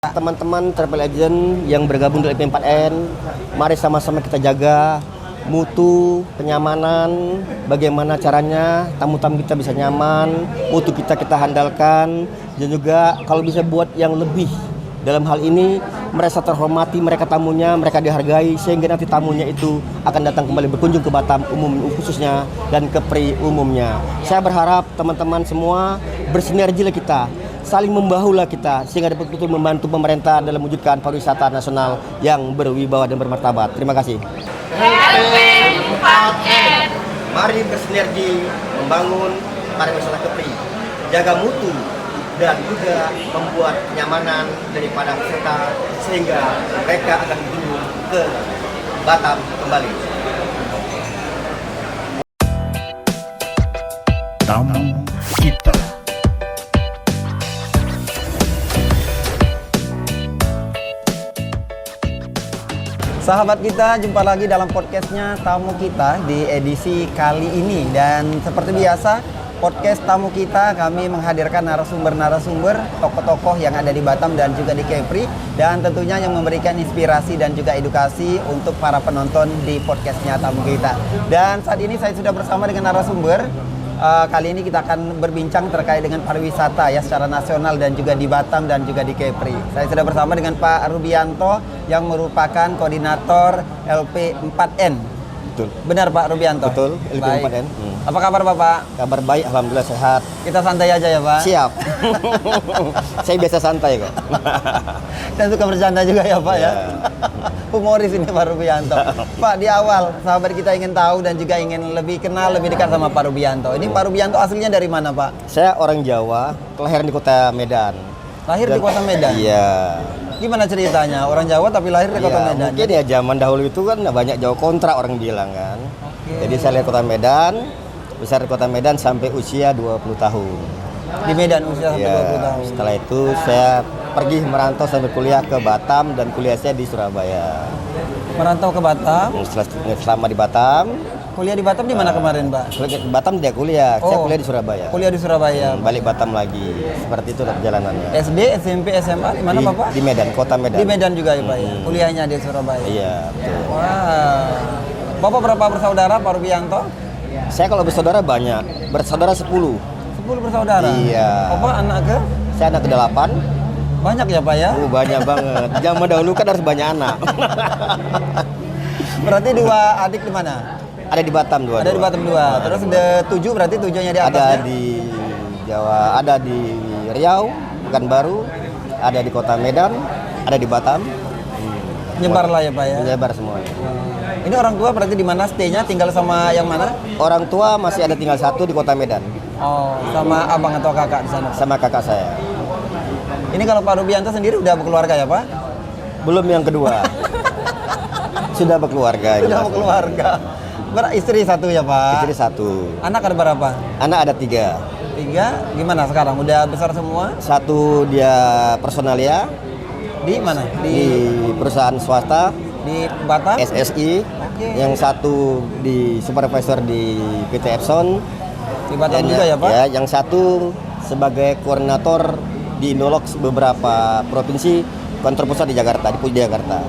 Teman-teman travel agent yang bergabung di LP4N, mari sama-sama kita jaga mutu, kenyamanan, bagaimana caranya tamu-tamu kita bisa nyaman, mutu kita handalkan, dan juga kalau bisa buat yang lebih dalam hal ini merasa terhormati, mereka tamunya, mereka dihargai sehingga nanti tamunya itu akan datang kembali berkunjung ke Batam umum khususnya dan ke Pri umumnya. Saya berharap teman-teman semua bersinergilah kita, saling membahulah kita sehingga dapat betul membantu pemerintah dalam mewujudkan pariwisata nasional yang berwibawa dan bermartabat. Terima kasih. LP4N. Mari bersinergi membangun pariwisata Kepri, jaga mutu dan juga membuat kenyamanan daripada peserta sehingga mereka akan berkunjung ke Batam kembali. Tamu kita. Sahabat kita, jumpa lagi dalam podcastnya Tamu Kita di edisi kali ini. Dan seperti biasa, podcast Tamu Kita kami menghadirkan narasumber-narasumber, tokoh-tokoh yang ada di Batam dan juga di Kepri, dan tentunya yang memberikan inspirasi dan juga edukasi untuk para penonton di podcastnya Tamu Kita. Dan saat ini saya sudah bersama dengan narasumber. Kali ini kita akan berbincang terkait dengan pariwisata ya secara nasional dan juga di Batam dan juga di Kepri. Saya sudah bersama dengan Pak Rubianto yang merupakan koordinator LP4N. Betul. Benar Pak Rubianto? Betul, LP4N. Apa kabar Bapak? Kabar baik, alhamdulillah sehat. Kita santai aja ya Pak? Siap. Saya biasa santai kok. Dan suka bercanda juga ya Pak ya? Humoris ini Pak Rubianto. Pak, di awal sahabat kita ingin tahu dan juga ingin lebih kenal, lebih dekat sama Pak Rubianto. Ini Pak Rubianto aslinya dari mana Pak? Saya orang Jawa, kelahiran di kota Medan. Lahir di kota Medan? Iya. Gimana ceritanya? Orang Jawa tapi lahir di kota Medan? Mungkin ya zaman dahulu itu kan banyak Jawa kontra orang bilang kan. Jadi saya lihat kota Medan, besar di kota Medan sampai usia 20 tahun. Di Medan usia sampai 20 tahun. Setelah itu saya pergi merantau sampai kuliah ke Batam dan kuliah saya di Surabaya. Merantau ke Batam? Selama di Batam. Kuliah di Batam di mana kemarin, Pak? Batam dia kuliah, saya kuliah di Surabaya. Kuliah di Surabaya. Balik Batam lagi. Seperti itu perjalanannya. SD, SMP, SMA di mana Bapak? Di Medan, kota Medan. Di Medan juga ya Pak ya. Kuliahnya di Surabaya. Iya, betul. Wah. Bapak berapa bersaudara Pak Rubianto? Saya kalau bersaudara banyak. Bersaudara 10. 10 bersaudara? Iya. Bapak anak ke? Saya anak ke-8. Banyak ya Pak ya? Banyak banget. Zaman dahulu kan harus banyak anak. Berarti 2 adik di mana? Ada di Batam 2. Ada di Batam 2. Terus ada 7 berarti 7-nya di atasnya? Ada di Jawa, ada di Riau, Pekanbaru, ada di kota Medan, ada di Batam. Nyebar lah ya Pak ya? Nyebar semuanya. Ini orang tua berarti di mana stay-nya? Tinggal sama yang mana? Orang tua masih ada tinggal satu di kota Medan. Oh, sama abang atau kakak di sana? Sama kakak saya. Ini kalau Pak Rubianto sendiri udah berkeluarga ya Pak? Belum yang kedua. Sudah berkeluarga. Sudah berkeluarga. Beristri satu ya Pak? Istri satu. Anak ada berapa? Anak ada 3. 3? Gimana sekarang? Udah besar semua? Satu dia personalia. Di mana? Di perusahaan swasta. Di Batam? SSI. Oke. Yang satu di supervisor di PT Epson. Di Batam juga ya Pak? Ya, yang satu sebagai koordinator di Indolog beberapa provinsi, kantor pusat di Jakarta, di Jakarta.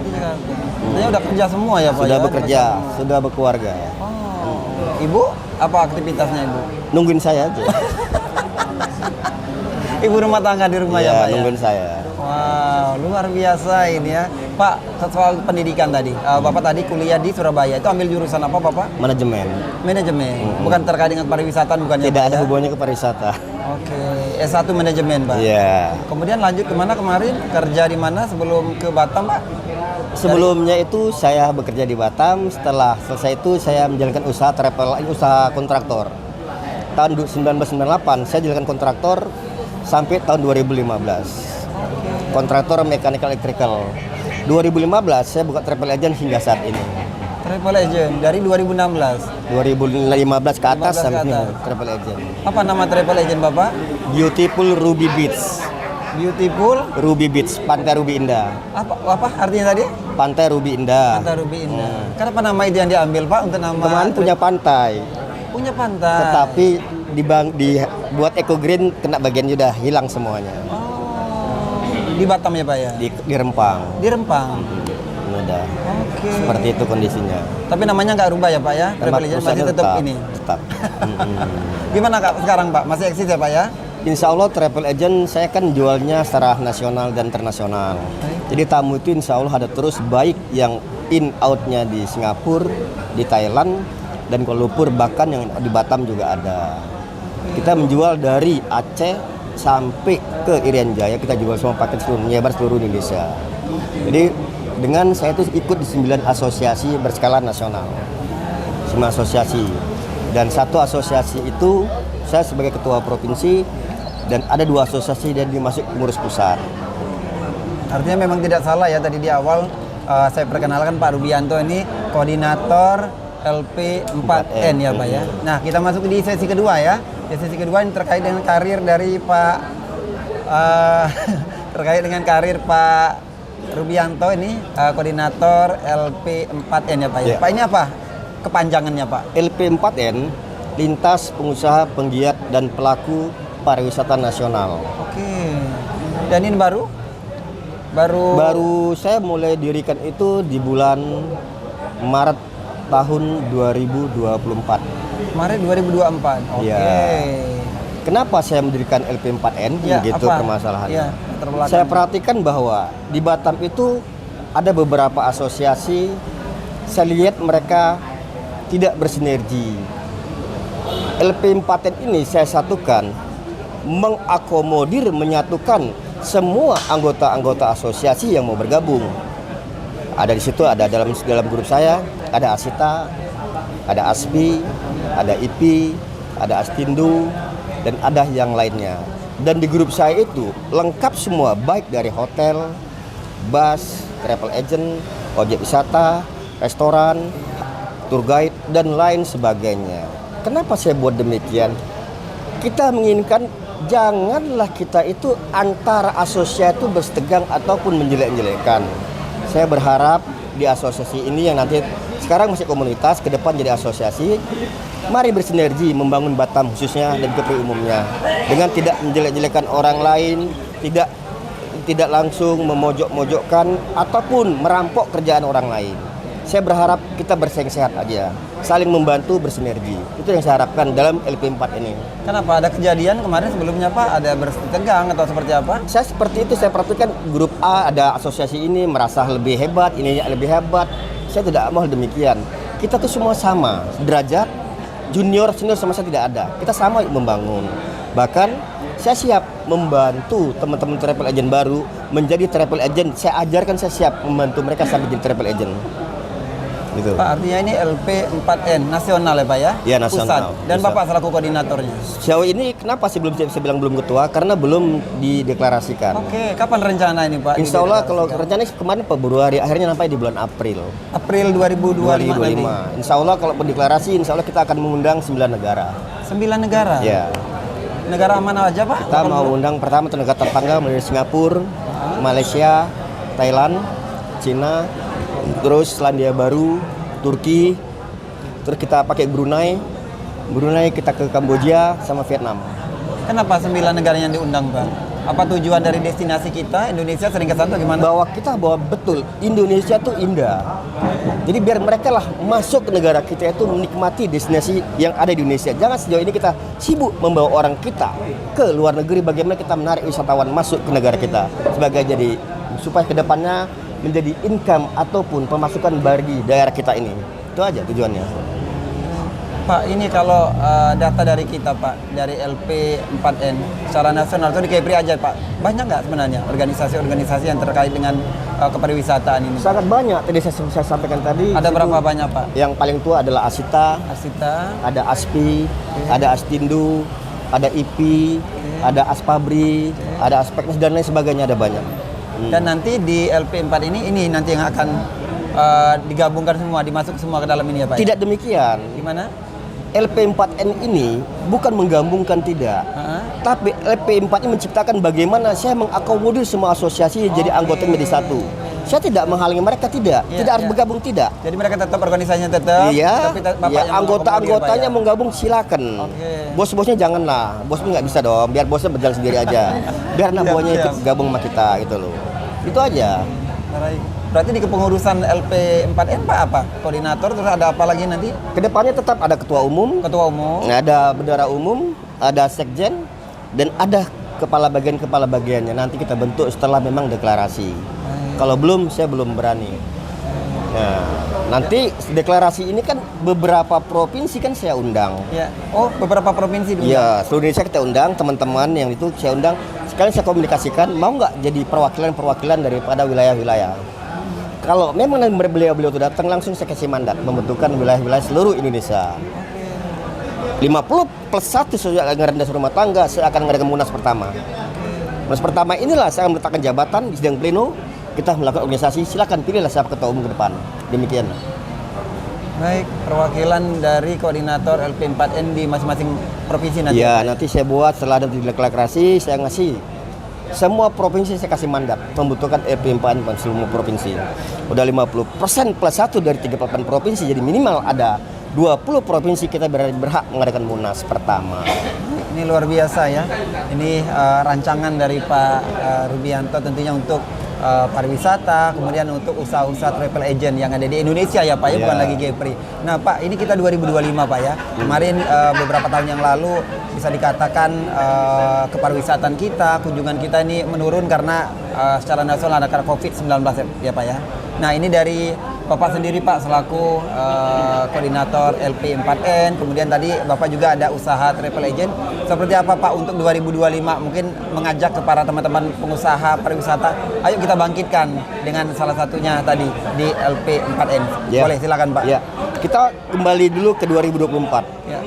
Ini udah kerja semua ya Pak? Sudah ya? bekerja, sudah berkeluarga. Oh. Ibu, apa aktivitasnya Ibu? Nungguin saya aja. Ibu rumah tangga di rumah ya Pak ya? Nungguin saya. Wow, luar biasa ini ya. Pak, soal pendidikan tadi, Bapak tadi kuliah di Surabaya, itu ambil jurusan apa Bapak? Manajemen. Manajemen, bukan terkait dengan pariwisata bukannya? Tidak Pak, ada ya? hubungannya ke pariwisata. Oke, S1 manajemen Pak? Iya. Kemudian lanjut kemana kemarin? Kerja di mana sebelum ke Batam Pak? Sebelumnya itu saya bekerja di Batam, setelah selesai itu saya menjalankan usaha travel, usaha kontraktor. Tahun 1998 saya jalankan kontraktor sampai tahun 2015. Kontraktor mechanical electrical. 2015 saya buka travel agent hingga saat ini. Travel agent dari 2016. 2015 ke atas 15 ke sampai atas. travel agent. Apa nama travel agent Bapak? Beautiful Ruby Beach. Beautiful Ruby Beach, Pantai Ruby Indah. apa artinya tadi? Pantai Ruby Indah. Pantai Ruby Indah. Kenapa nama itu yang diambil Pak untuk nama? Kemarin punya pantai. Punya pantai. Tetapi dibuat eco green kena bagian sudah hilang semuanya. Oh. Di Batam ya Pak ya? di Rempang. Di Rempang. Udah. Oke. Seperti itu kondisinya. Tapi namanya nggak rubah ya Pak ya? Travel Agent masih tetap ini. Tetap. Gimana Kak sekarang Pak? Masih eksis ya Pak ya? Insya Allah travel agent saya kan jualnya secara nasional dan internasional. Jadi tamu itu insya Allah ada terus, baik yang in outnya di Singapura, di Thailand, dan Kuala Lumpur, bahkan yang di Batam juga ada. Kita menjual dari Aceh sampai ke Irian Jaya, kita jual semua paket seluruh, menyebar seluruh Indonesia. Jadi dengan saya itu ikut di 9 asosiasi berskala nasional, 9 asosiasi, dan satu asosiasi itu saya sebagai ketua provinsi, dan ada 2 asosiasi dan dimasuk pengurus pusat. Artinya memang tidak salah ya, tadi di awal saya perkenalkan Pak Rubianto ini koordinator LP4N ya Pak ya. Nah kita masuk di sesi kedua ya. Di sesi kedua ini terkait dengan karir dari Pak terkait dengan karir Pak Rubianto ini koordinator LP4N ya Pak ya. Ya. Pak ini apa kepanjangannya Pak? LP4N, Lintas Pengusaha Penggiat dan Pelaku Pariwisata Nasional. Oke. Dan ini baru Saya mulai dirikan itu di bulan Maret tahun 2024. Maret 2024. Oke. Ya. Kenapa saya mendirikan LP4N? Ya, Begitu apa? permasalahannya. Ya, terbelakang. Saya perhatikan bahwa di Batam itu ada beberapa asosiasi, saya lihat mereka tidak bersinergi. LP4N ini saya satukan, mengakomodir, menyatukan semua anggota-anggota asosiasi yang mau bergabung. Ada di situ, ada dalam grup saya, ada Asita, ada ASPI, ada IP, ada Astindo, dan ada yang lainnya. Dan di grup saya itu lengkap semua, baik dari hotel, bus, travel agent, objek wisata, restoran, tour guide, dan lain sebagainya. Kenapa saya buat demikian? Kita menginginkan janganlah kita itu antara asosiasi itu bersetegang ataupun menjelek-jelekan. Saya berharap di asosiasi ini yang nanti sekarang masih komunitas, ke depan jadi asosiasi, mari bersinergi membangun Batam khususnya dan Kepri umumnya dengan tidak menjelek-jelekan orang lain, tidak langsung memojok-mojokkan ataupun merampok kerjaan orang lain. Saya berharap kita bersaing sehat aja, saling membantu, bersinergi. Itu yang saya harapkan dalam LP4 ini. Kenapa ada kejadian kemarin sebelumnya Pak? Ada bersetegang atau seperti apa? Saya seperti itu, saya perhatikan grup A ada asosiasi ini merasa lebih hebat, ininya lebih hebat. Saya tidak mau demikian. Kita tuh semua sama, derajat, junior, senior sama saya tidak ada. Kita sama membangun. Bahkan saya siap membantu teman-teman travel agent baru menjadi travel agent. Saya ajarkan, saya siap membantu mereka sampai jadi travel agent. Gitu. Pak, artinya ini LP4N nasional ya Pak ya? Ya, nasional. Pusat. Dan Pusat. Bapak selaku koordinatornya. Sejauh ini kenapa sih saya bilang belum ketua? Karena belum dideklarasikan. Oke, kapan rencana ini Pak? Insya Allah kalau rencananya kemarin Februari, akhirnya sampai di bulan April. April 2025 nanti. Insya Allah kalau pendeklarasi, insya Allah kita akan mengundang 9 negara. 9 negara? Ya. Negara mana aja Pak? Kita mau undang pertama negara tetangga dari Singapura, Malaysia, Thailand, Cina, terus Selandia Baru, Turki, terus kita pakai Brunei kita ke Kamboja sama Vietnam. Kenapa 9 negara yang diundang Pak? Apa tujuan dari destinasi kita Indonesia sering ke sana gimana? Bahwa betul Indonesia tuh indah. Jadi biar mereka lah masuk ke negara kita itu menikmati destinasi yang ada di Indonesia. Jangan sejauh ini kita sibuk membawa orang kita ke luar negeri. Bagaimana kita menarik wisatawan masuk ke negara kita sebagai jadi supaya kedepannya menjadi income ataupun pemasukan bagi daerah kita ini. Itu aja tujuannya. Pak, ini kalau data dari kita Pak, dari LP4N secara nasional itu di Kepri aja Pak, banyak nggak sebenarnya organisasi-organisasi yang terkait dengan kepariwisataan ini? Sangat banyak. Tadi saya sampaikan tadi. Ada berapa banyak Pak? Yang paling tua adalah Asita, ada ASPI, ada Astindo, ada IP, ada Aspabri, ada Aspeknis dan lain sebagainya, ada banyak. Dan nanti di LP4 ini nanti yang akan digabungkan semua, dimasuk semua ke dalam ini ya Pak? Tidak demikian. Gimana? LP4N ini bukan menggabungkan, tidak. Tapi LP4 ini menciptakan bagaimana saya mengakomodir semua asosiasi jadi anggota menjadi satu. Saya tidak menghalangi mereka, tidak harus bergabung, tidak. Jadi mereka tetap organisasinya tetap. Iya, tapi anggota-anggotanya mau gabung silakan. Oke. Bos-bosnya janganlah, bosnya nggak bisa dong, biar bosnya berjalan sendiri aja. Biar anak buahnya ikut gabung sama kita gitu loh. Itu aja. Berarti di kepengurusan LP4N Pak apa? Koordinator, terus ada apa lagi nanti? Kedepannya tetap ada ketua umum, ada bendara umum, ada sekjen, dan ada kepala bagiannya. Nanti kita bentuk setelah memang deklarasi. Kalau belum, saya belum berani. Nah, nanti deklarasi ini kan beberapa provinsi kan saya undang. Ya. Oh, beberapa provinsi dulu. Iya, seluruh Indonesia kita undang, teman-teman yang itu saya undang. Sekalian saya komunikasikan, mau nggak jadi perwakilan daripada wilayah-wilayah. Kalau memang beliau itu datang, langsung saya kasih mandat membentukkan wilayah-wilayah seluruh Indonesia. 50+1 sesuai anggaran dasar rumah tangga, saya akan mengadakan munas pertama. Munas pertama inilah saya akan meletakkan jabatan di sidang pleno. Kita melakukan organisasi, silakan pilihlah siapa ketua umum ke depan. Demikian. Baik, perwakilan dari koordinator LP4N di masing-masing provinsi nanti. Ya, nanti saya buat setelah ada deklarasi, saya ngasih semua provinsi saya kasih mandat membutuhkan LP4N seluruh provinsi. Udah 50% plus 1 dari 38 provinsi, jadi minimal ada 20 provinsi kita berhak mengadakan munas pertama. Ini luar biasa ya. Ini rancangan dari Pak Rubianto tentunya untuk pariwisata, kemudian untuk usaha-usaha travel agent yang ada di Indonesia ya Pak ya, bukan lagi Gepri. Nah Pak, ini kita 2025 Pak ya. Kemarin beberapa tahun yang lalu bisa dikatakan kepariwisataan kita, kunjungan kita ini menurun karena secara nasional ada karena COVID-19 ya Pak ya. Nah ini dari Bapak sendiri Pak selaku koordinator LP4N, kemudian tadi Bapak juga ada usaha travel agent. Seperti apa Pak untuk 2025? Mungkin mengajak kepada teman-teman pengusaha pariwisata, ayo kita bangkitkan dengan salah satunya tadi di LP4N. Ya. Boleh silakan Pak. Ya. Kita kembali dulu ke 2024. Ya.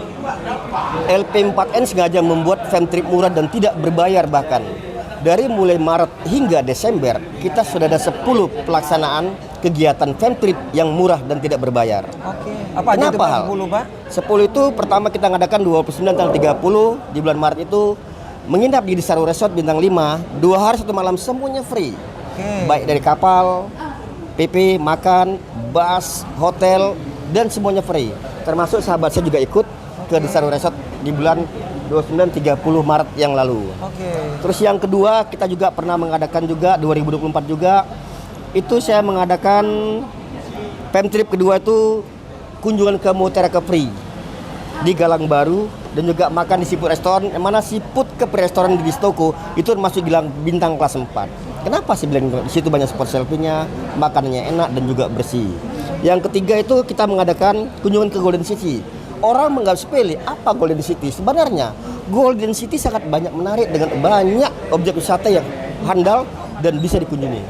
LP4N sengaja membuat fan trip murah dan tidak berbayar bahkan. Dari mulai Maret hingga Desember, kita sudah ada 10 pelaksanaan kegiatan fan trip yang murah dan tidak berbayar. Oke. Apa aja itu Kenapa Pak? hal? 10 Pak? 10 itu pertama kita ngadakan 29 tanggal 30 di bulan Maret itu menginap di Desaru Resort bintang 5, 2 hari 1 malam semuanya free. Oke. Baik dari kapal, PP, makan, bus, hotel, dan semuanya free. Termasuk sahabat saya juga ikut ke Desaru Resort di bulan 29-30 Maret yang lalu. Oke. Terus yang kedua kita juga pernah mengadakan juga 2024 juga itu saya mengadakan fam trip kedua itu kunjungan ke Mutiara Free di Galang Baru dan juga makan di seafood restaurant. Yang mana seafood ke restoran di Stoko itu termasuk bilang bintang kelas 4. Kenapa sih bilang di situ banyak spot selfie-nya, makanannya enak dan juga bersih. Yang ketiga itu kita mengadakan kunjungan ke Golden City. Orang menganggap sepele, apa Golden City? Sebenarnya Golden City sangat banyak menarik dengan banyak objek wisata yang handal dan bisa dikunjungi.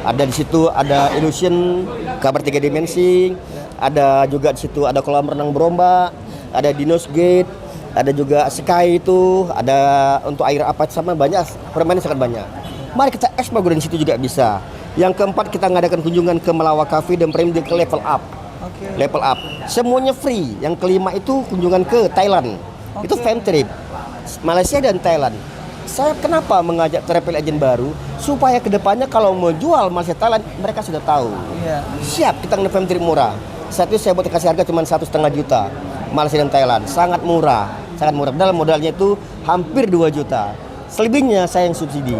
Ada di situ ada Illusion, kabar 3 dimensi, ada juga di situ ada kolam renang berombak, ada Dinos Gate, ada juga Sky itu, ada untuk air apa sama banyak, permainan sangat banyak. Mari kita explore Golden City juga bisa. Yang keempat kita mengadakan kunjungan ke Melawak Cafe dan Premier ke Level Up. Level Up. Semuanya free. Yang kelima itu kunjungan ke Thailand. Itu fam trip. Malaysia dan Thailand. Saya kenapa mengajak travel agent baru supaya kedepannya kalau mau jual Malaysia Thailand mereka sudah tahu. Iya. Siap kita nge fam trip murah. Saat itu saya buat kasih harga cuma 1,5 juta. Malaysia dan Thailand sangat murah, sangat murah. Dalam modalnya itu hampir 2 juta. Selebihnya saya yang subsidi.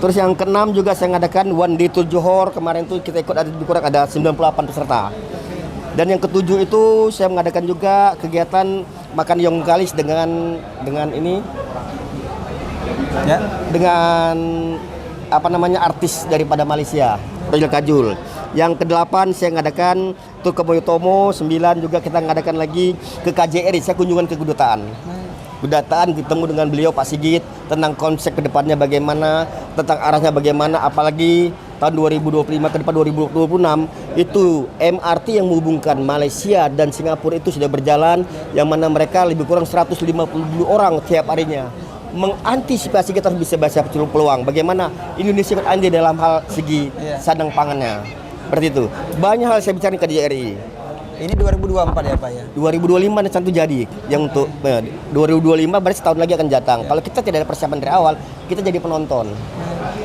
Terus yang keenam juga saya ngadakan one day tour Johor. Kemarin tuh kita ikut ada kurang ada 98 peserta. Dan yang ketujuh itu saya mengadakan juga kegiatan makan yong galis dengan ini Ya. dengan apa namanya artis daripada Malaysia, Royal Kajul. Yang kedelapan saya ngadakan tur ke Boyotomo, 9 juga kita ngadakan lagi ke KJRI, saya kunjungan ke kedutaan. Kedutaan ketemu dengan beliau Pak Sigit tentang konsep kedepannya bagaimana, tentang arahnya bagaimana, apalagi tahun 2025 ke depan 2026 itu MRT yang menghubungkan Malaysia dan Singapura itu sudah berjalan, yang mana mereka lebih kurang 150 orang tiap harinya. Mengantisipasi kita harus bisa baca peluang bagaimana Indonesia berandil dalam hal segi sadang pangannya. Seperti itu. Banyak hal saya bicara di KJRI. Ini 2024 ya Pak ya? 2025 dan tentu jadi yang untuk 2025 berarti setahun lagi akan datang. Kalau kita tidak ada persiapan dari awal, kita jadi penonton.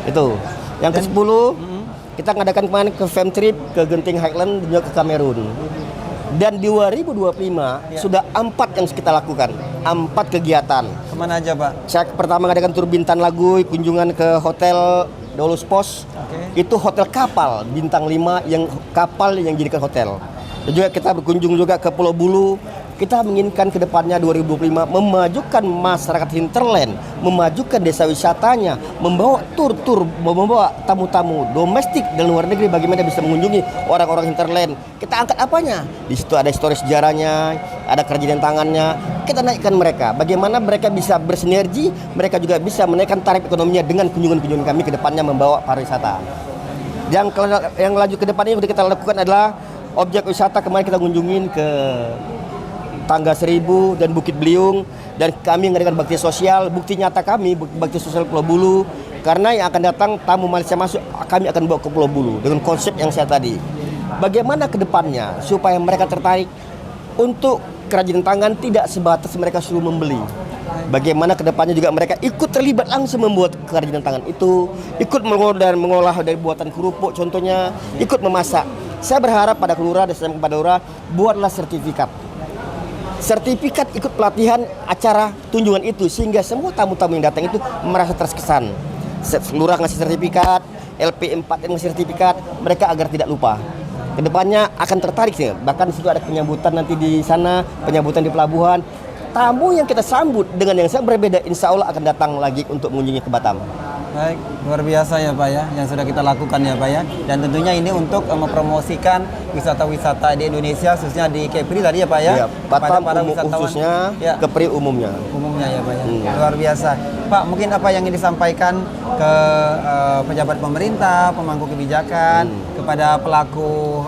Itu. Yang ke-10 kita ngadakan kemarin ke fam trip ke Genting Highland dan juga ke Kamerun. Dan 2025 sudah 4 yang kita lakukan, 4 kegiatan. Kemana aja Pak? Saya pertama ngadakan tur Bintan Laguy, kunjungan ke hotel Dolus Pos. Itu hotel kapal bintang 5 yang kapal yang jadikan hotel. Dan juga kita berkunjung juga ke Pulau Bulu. Kita menginginkan ke depannya 2025 memajukan masyarakat hinterland, memajukan desa wisatanya, membawa tur-tur, membawa tamu-tamu domestik dan luar negeri bagaimana bisa mengunjungi orang-orang hinterland. Kita angkat apanya? Di situ ada histori sejarahnya, ada kerajinan tangannya. Kita naikkan mereka. Bagaimana mereka bisa bersinergi, mereka juga bisa menaikkan tarif ekonominya dengan kunjungan-kunjungan kami ke depannya membawa pariwisata. Yang lanjut ke depannya yang kita lakukan adalah objek wisata. Kemarin kita kunjungin ke Tangga Seribu dan Bukit Beliung, dan kami mengadakan bakti sosial. Bukti nyata kami bakti sosial Pulau Bulu, karena yang akan datang tamu Malaysia masuk kami akan bawa ke Pulau Bulu dengan konsep yang saya tadi. Bagaimana ke depannya supaya mereka tertarik untuk kerajinan tangan, tidak sebatas mereka suruh membeli. Bagaimana ke depannya juga mereka ikut terlibat langsung membuat kerajinan tangan itu, ikut mengolah dari buatan kerupuk contohnya, ikut memasak. Saya berharap pada kelurahan dan kepada lurah buatlah sertifikat ikut pelatihan acara tunjungan itu, sehingga semua tamu-tamu yang datang itu merasa terkesan. Lurah ngasih sertifikat, LP4N ngasih sertifikat, mereka agar tidak lupa. Kedepannya akan tertarik sih. Bahkan di situ ada penyambutan nanti di sana, penyambutan di pelabuhan. Tamu yang kita sambut dengan yang sangat berbeda, insya Allah akan datang lagi untuk mengunjungi ke Batam. Baik, luar biasa ya Pak ya, yang sudah kita lakukan ya Pak ya. Dan tentunya ini untuk mempromosikan wisata-wisata di Indonesia, khususnya di Kepri tadi ya Pak ya. Iya, Batam para wisatawan khususnya, ya. Kepri umumnya. Umumnya ya Pak ya. Luar biasa. Pak, mungkin apa yang ingin disampaikan ke pejabat pemerintah, pemangku kebijakan, kepada pelaku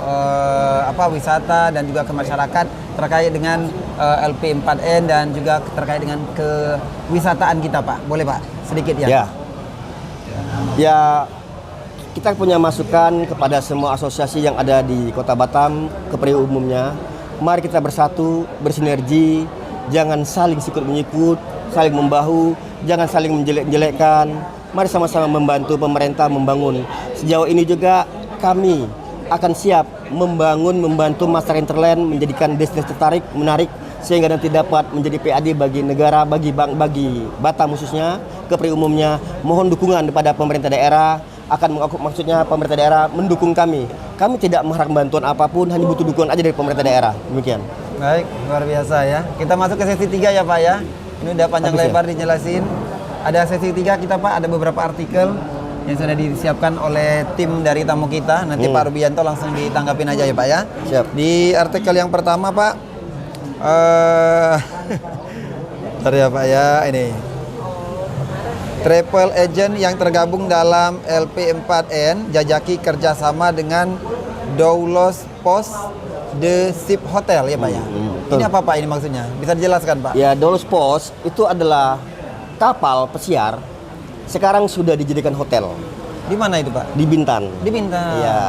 wisata dan juga ke masyarakat terkait dengan LP4N dan juga terkait dengan kewisataan kita Pak. Boleh Pak? Sedikit ya. Ya, kita punya masukan kepada semua asosiasi yang ada di Kota Batam, Kepri umumnya. Mari kita bersatu, bersinergi, jangan saling sikut menyikut, saling membahu, jangan saling menjelek-jelekkan. Mari sama-sama membantu pemerintah membangun. Sejauh ini juga kami akan siap membantu masyarakat hinterland, menjadikan destinasi tertarik, menarik, sehingga nanti dapat menjadi PAD bagi negara, bagi Batam khususnya, Kepri umumnya. Mohon dukungan kepada pemerintah daerah, maksudnya pemerintah daerah mendukung kami. Kami tidak mengharapkan bantuan apapun, hanya butuh dukungan aja dari pemerintah daerah. Demikian. Baik, luar biasa ya. Kita masuk ke sesi 3 ya Pak ya. Ini udah panjang lebar dijelasin. Ada sesi 3 kita Pak, ada beberapa artikel yang sudah disiapkan oleh tim dari tamu kita. Nanti Pak Rubianto langsung ditanggapin aja ya Pak ya. Siap. Di artikel yang pertama Pak, bentar ya Pak ya, ini travel agent yang tergabung dalam LP4N jajaki kerjasama dengan Doulos Pos The Ship Hotel ya Pak ya. Ini apa Pak ini maksudnya? Bisa dijelaskan Pak? Ya, Doulos Pos itu adalah kapal pesiar, sekarang sudah dijadikan hotel. Di mana itu Pak? Di Bintan. Di Bintan. Iya.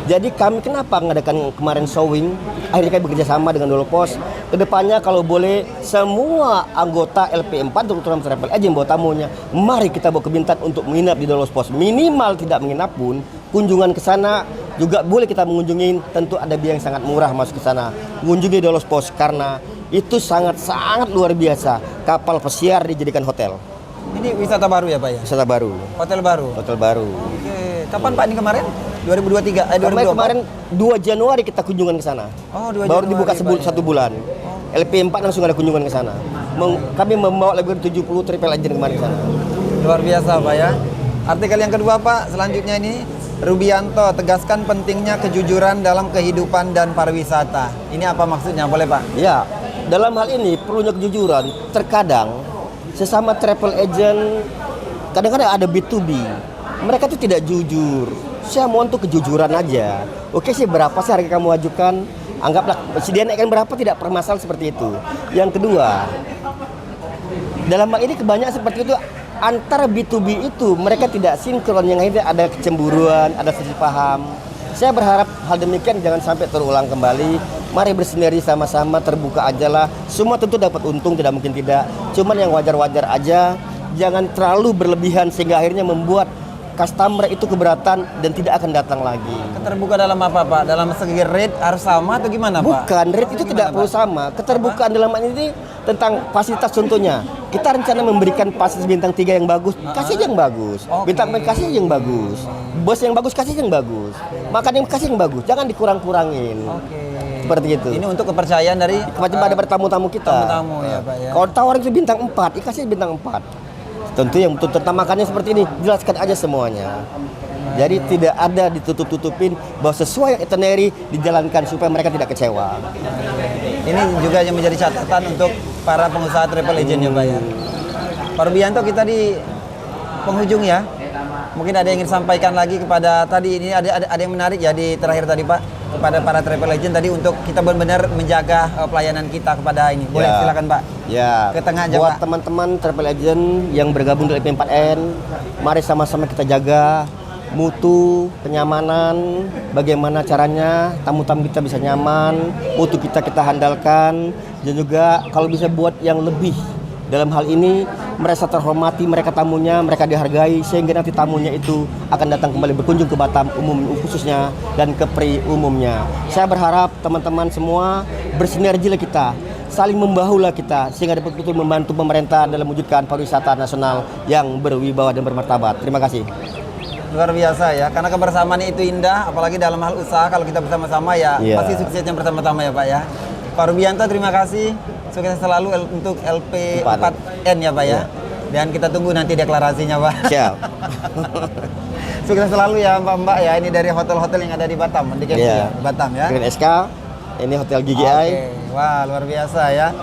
Jadi kami kenapa mengadakan kemarin showing? Akhirnya kami bekerja sama dengan Dolopos. Kedepannya kalau boleh semua anggota LP4 terutama travel agent bawa tamunya, mari kita bawa ke Bintan untuk menginap di Dolopos. Minimal tidak menginap pun, kunjungan ke sana juga boleh kita mengunjungi. Tentu ada biaya yang sangat murah masuk ke sana. Mengunjungi Dolopos karena itu sangat luar biasa. Kapal pesiar dijadikan hotel. Ini wisata baru ya Pak ya? Wisata baru. Hotel baru. Hotel baru. Oke. Kapan Pak ini kemarin? 2023 2024. Kemarin 2 Januari kita kunjungan ke sana. Oh, 2 Baru Januari, dibuka Pak, 1 bulan. LP4 langsung ada kunjungan ke sana. Kami membawa lebih dari 70 travel agent kemarin ke sana. Luar biasa Pak ya. Artikel yang kedua Pak, selanjutnya ini Rubianto tegaskan pentingnya kejujuran dalam kehidupan dan pariwisata. Ini apa maksudnya? Boleh Pak? Ya, dalam hal ini perlunya kejujuran. Terkadang sesama travel agent kadang-kadang ada B2B. Mereka itu tidak jujur. Saya mohon tuh kejujuran aja. Oke sih, berapa sih harga kamu ajukan? Anggaplah dia naikkan berapa, tidak permasalahan seperti itu. Yang kedua, dalam hal ini kebanyakan seperti itu antara B2B itu mereka tidak sinkron, yang akhirnya ada kecemburuan, ada salah paham. Saya berharap hal demikian jangan sampai terulang kembali. Mari bersinergi sama-sama, terbuka aja lah. Semua tentu dapat untung, tidak mungkin tidak. Cuman yang wajar-wajar aja. Jangan terlalu berlebihan sehingga akhirnya membuat customer itu keberatan dan tidak akan datang lagi. Keterbuka dalam apa Pak? Dalam segi rate harus sama atau gimana Pak? Bukan, rate itu Gimana, tidak Pak? perlu sama. Keterbukaan dalam hal ini tentang fasilitas contohnya. Kita rencana memberikan fasilitas bintang 3 yang bagus, kasih yang bagus. Oke. Bintang 4 kasih yang bagus. Bos yang bagus kasih yang bagus. Makan yang kasih yang bagus, jangan dikurang-kurangin. Oke. Seperti itu. Ini untuk kepercayaan dari Kepada tamu-tamu kita. tamu-tamu ya Pak ya. Kalau tawarin itu bintang 4, kasih bintang 4. Tentu yang betul tentang makannya seperti ini, jelaskan aja semuanya. Jadi tidak ada ditutup-tutupin bahwa sesuai yang itinerary dijalankan supaya mereka tidak kecewa. Ini juga yang menjadi catatan untuk para pengusaha travel agent ya Pak ya. Pak Rubianto, kita di penghujung ya. Mungkin ada yang ingin sampaikan lagi kepada tadi ini ada yang menarik ya di terakhir tadi Pak, kepada para travel agent tadi untuk kita benar-benar menjaga pelayanan kita kepada ini. Boleh Ya. silakan Pak. Ya, Ke tengah aja, buat Pak. teman-teman travel agent yang bergabung di LP4N, mari sama-sama kita jaga mutu, kenyamanan, bagaimana caranya tamu-tamu kita bisa nyaman, mutu kita handalkan, dan juga kalau bisa buat yang lebih. Dalam hal ini merasa terhormati, mereka tamunya, mereka dihargai sehingga nanti tamunya itu akan datang kembali berkunjung ke Batam umum khususnya dan ke Pri umumnya. Saya berharap teman-teman semua bersinergilah kita, saling membahulah kita sehingga dapat betul membantu pemerintah dalam mewujudkan pariwisata nasional yang berwibawa dan bermartabat. Terima kasih. Luar biasa ya, karena kebersamaan itu indah, apalagi dalam hal usaha kalau kita bersama-sama ya, Iya. pasti suksesnya bersama-sama ya Pak ya. Pak Rubianto, terima kasih, sukses selalu untuk LP4N ya Pak ya. Iya. Dan kita tunggu nanti deklarasinya Pak. Siap. Sukses selalu ya Mbak ya, ini dari hotel-hotel yang ada di Batam, di Kepri Iya. Batam ya. Grand SK, ini Hotel GGI. Oke. Wah, luar biasa ya.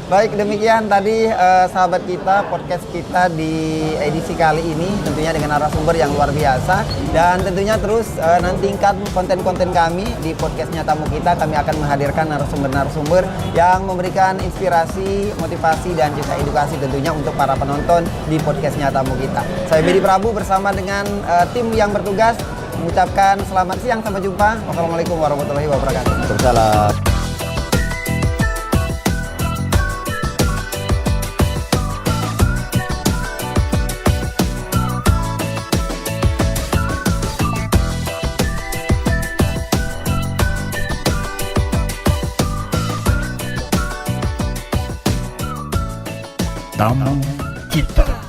Baik, demikian tadi sahabat kita, podcast kita di edisi kali ini tentunya dengan narasumber yang luar biasa, dan tentunya terus nantikan konten-konten kami di podcastnya tamu kita. Kami akan menghadirkan narasumber-narasumber yang memberikan inspirasi, motivasi, dan juga edukasi tentunya untuk para penonton di podcastnya tamu kita. Saya Bedi Prabu bersama dengan tim yang bertugas mengucapkan selamat siang, sampai jumpa. Wassalamualaikum warahmatullahi wabarakatuh. Waalaikumsalam. Tamu kita.